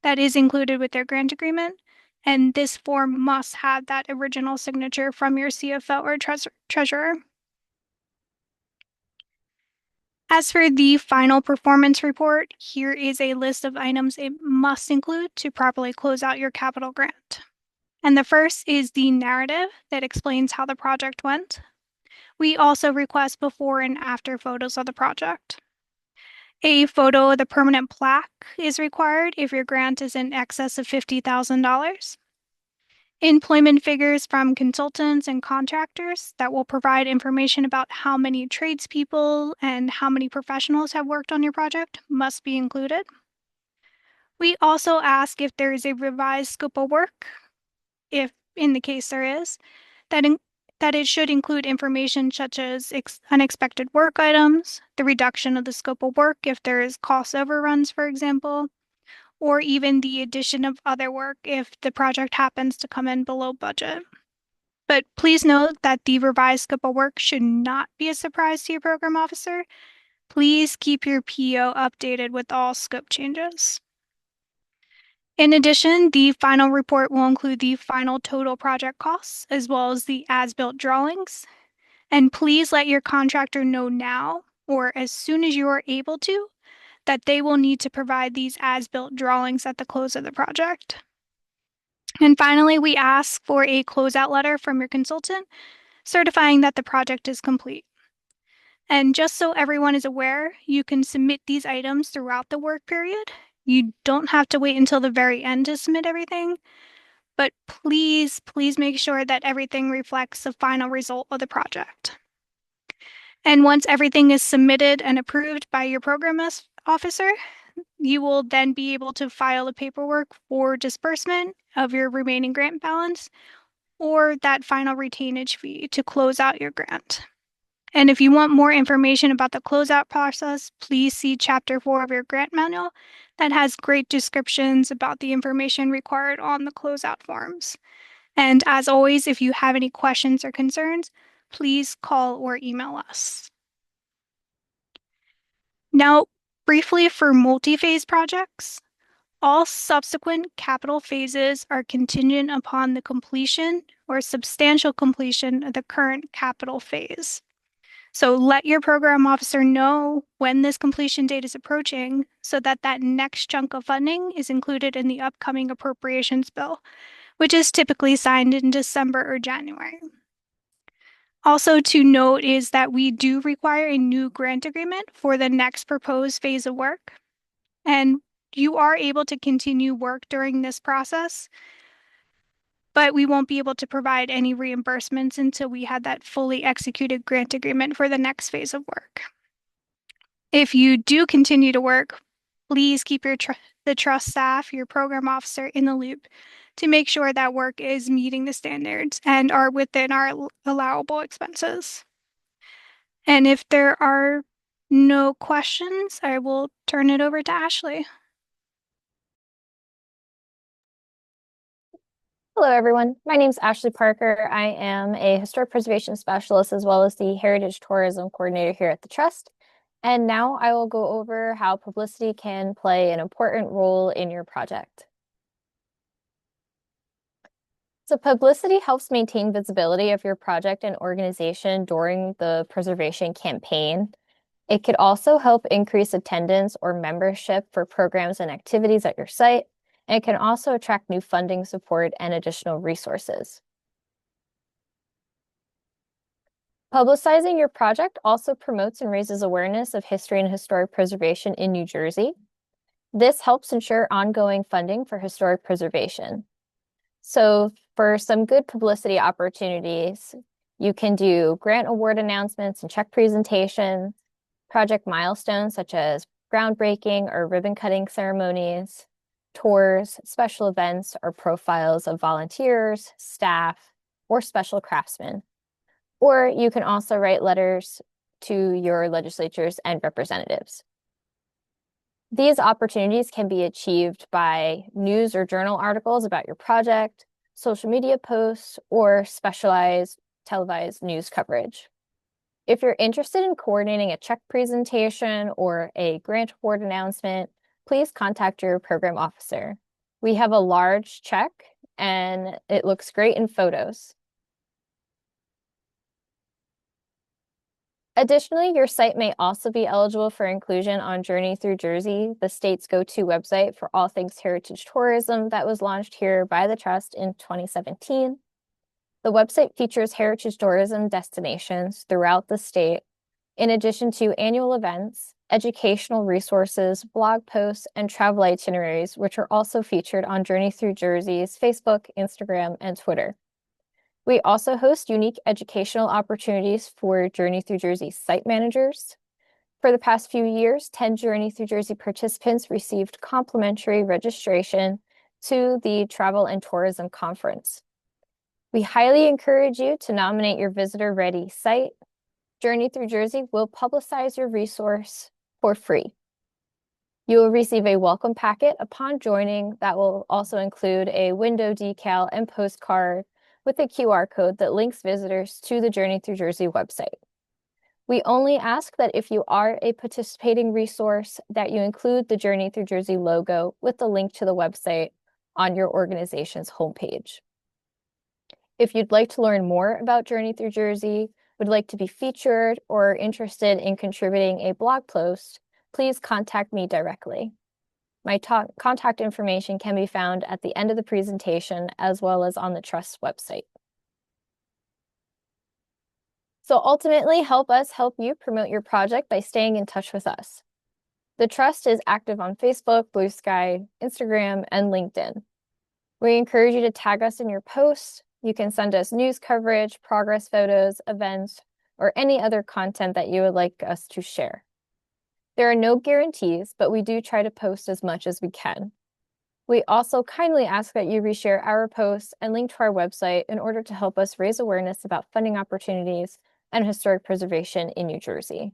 that is included with their grant agreement. And this form must have that original signature from your CFO or treasurer. As for the final performance report, here is a list of items it must include to properly close out your capital grant. And the first is the narrative that explains how the project went. We also request before and after photos of the project. A photo of the permanent plaque is required if your grant is in excess of $50,000. Employment figures from consultants and contractors that will provide information about how many tradespeople and how many professionals have worked on your project must be included. We also ask if there is a revised scope of work, if in the case there is, that it should include information such as unexpected work items, the reduction of the scope of work if there is cost overruns, for example, or even the addition of other work if the project happens to come in below budget. But please note that the revised scope of work should not be a surprise to your program officer. Please keep your PO updated with all scope changes. In addition, the final report will include the final total project costs as well as the as-built drawings. And please let your contractor know now or as soon as you are able to that they will need to provide these as-built drawings at the close of the project. And finally, we ask for a closeout letter from your consultant certifying that the project is complete. And just so everyone is aware, you can submit these items throughout the work period. You don't have to wait until the very end to submit everything, but please make sure that everything reflects the final result of the project. And once everything is submitted and approved by your program officer, you will then be able to file the paperwork for disbursement of your remaining grant balance or that final retainage fee to close out your grant. And if you want more information about the closeout process, please see Chapter 4 of your grant manual that has great descriptions about the information required on the closeout forms. And as always, if you have any questions or concerns, please call or email us. Now, briefly for multi-phase projects, all subsequent capital phases are contingent upon the completion or substantial completion of the current capital phase. So let your program officer know when this completion date is approaching so that that next chunk of funding is included in the upcoming appropriations bill, which is typically signed in December or January. Also to note is that we do require a new grant agreement for the next proposed phase of work, and you are able to continue work during this process, but we won't be able to provide any reimbursements until we had that fully executed grant agreement for the next phase of work. If you do continue to work, please keep the trust staff, your program officer in the loop to make sure that work is meeting the standards and are within our allowable expenses. And if there are no questions, I will turn it over to Ashley. Hello, everyone. My name is Ashley Parker. I am a historic preservation specialist as well as the heritage tourism coordinator here at the Trust. And now I will go over how publicity can play an important role in your project. So publicity helps maintain visibility of your project and organization during the preservation campaign. It could also help increase attendance or membership for programs and activities at your site. And it can also attract new funding support and additional resources. Publicizing your project also promotes and raises awareness of history and historic preservation in New Jersey. This helps ensure ongoing funding for historic preservation. So for some good publicity opportunities, you can do grant award announcements and check presentations, project milestones such as groundbreaking or ribbon cutting ceremonies, tours, special events, or profiles of volunteers, staff, or special craftsmen. Or you can also write letters to your legislatures and representatives. These opportunities can be achieved by news or journal articles about your project, social media posts, or specialized televised news coverage. If you're interested in coordinating a check presentation or a grant award announcement, please contact your program officer. We have a large check and it looks great in photos. Additionally, your site may also be eligible for inclusion on Journey Through Jersey, the state's go-to website for all things heritage tourism that was launched here by the Trust in 2017. The website features heritage tourism destinations throughout the state, in addition to annual events, educational resources, blog posts, and travel itineraries, which are also featured on Journey Through Jersey's Facebook, Instagram, and Twitter. We also host unique educational opportunities for Journey Through Jersey site managers. For the past few years, 10 Journey Through Jersey participants received complimentary registration to the Travel and Tourism Conference. We highly encourage you to nominate your visitor-ready site. Journey Through Jersey will publicize your resource for free. You will receive a welcome packet upon joining that will also include a window decal and postcard with a QR code that links visitors to the Journey Through Jersey website. We only ask that if you are a participating resource, that you include the Journey Through Jersey logo with the link to the website on your organization's homepage. If you'd like to learn more about Journey Through Jersey, would like to be featured, or are interested in contributing a blog post, please contact me directly. My contact information can be found at the end of the presentation as well as on the Trust website. So ultimately, help us help you promote your project by staying in touch with us. The Trust is active on Facebook, Blue Sky, Instagram, and LinkedIn. We encourage you to tag us in your posts. You can send us news coverage, progress photos, events, or any other content that you would like us to share. There are no guarantees, but we do try to post as much as we can. We also kindly ask that you reshare our posts and link to our website in order to help us raise awareness about funding opportunities and historic preservation in New Jersey.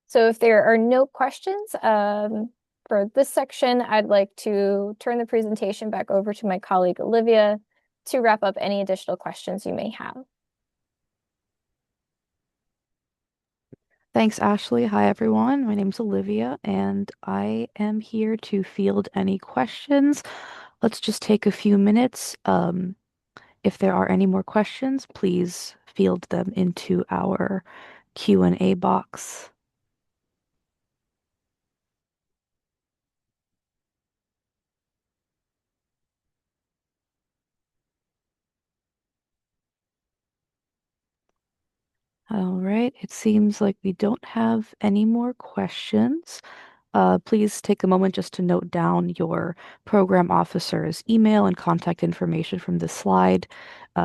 So if there are no questions for this section, I'd like to turn the presentation back over to my colleague Olivia to wrap up any additional questions you may have. Thanks, Ashley. Hi, everyone. My name's Olivia, and I am here to field any questions. Let's just take a few minutes. If there are any more questions, please field them into our Q&A box. All right, it seems like we don't have any more questions. Please take a moment just to note down your program officer's email and contact information from this slide.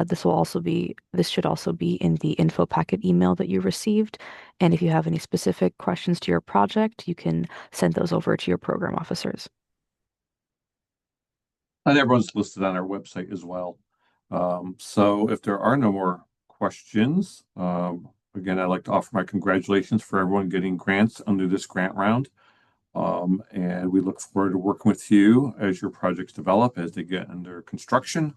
This should also be in the info packet email that you received. And if you have any specific questions to your project, you can send those over to your program officers. And everyone's listed on our website as well. So if there are no more questions, again, I'd like to offer my congratulations for everyone getting grants under this grant round. And we look forward to working with you as your projects develop, as they get under construction.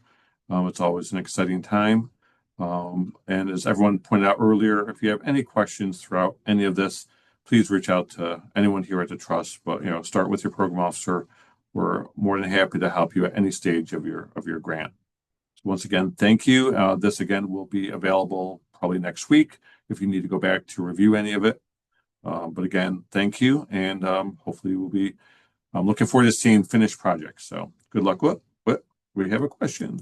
It's always an exciting time. And as everyone pointed out earlier, if you have any questions throughout any of this, please reach out to anyone here at the Trust. But start with your program officer. We're more than happy to help you at any stage of your grant. So once again, thank you. This again will be available probably next week if you need to go back to review any of it. But again, thank you, and hopefully we'll be looking forward to seeing finished projects. So good luck. What? We have a question.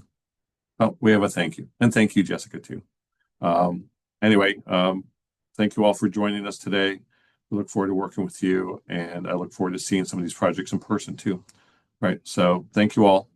Oh, we have a thank you, and thank you, Jessica, too. Anyway, thank you all for joining us today. We look forward to working with you, and I look forward to seeing some of these projects in person too. Right. So thank you all.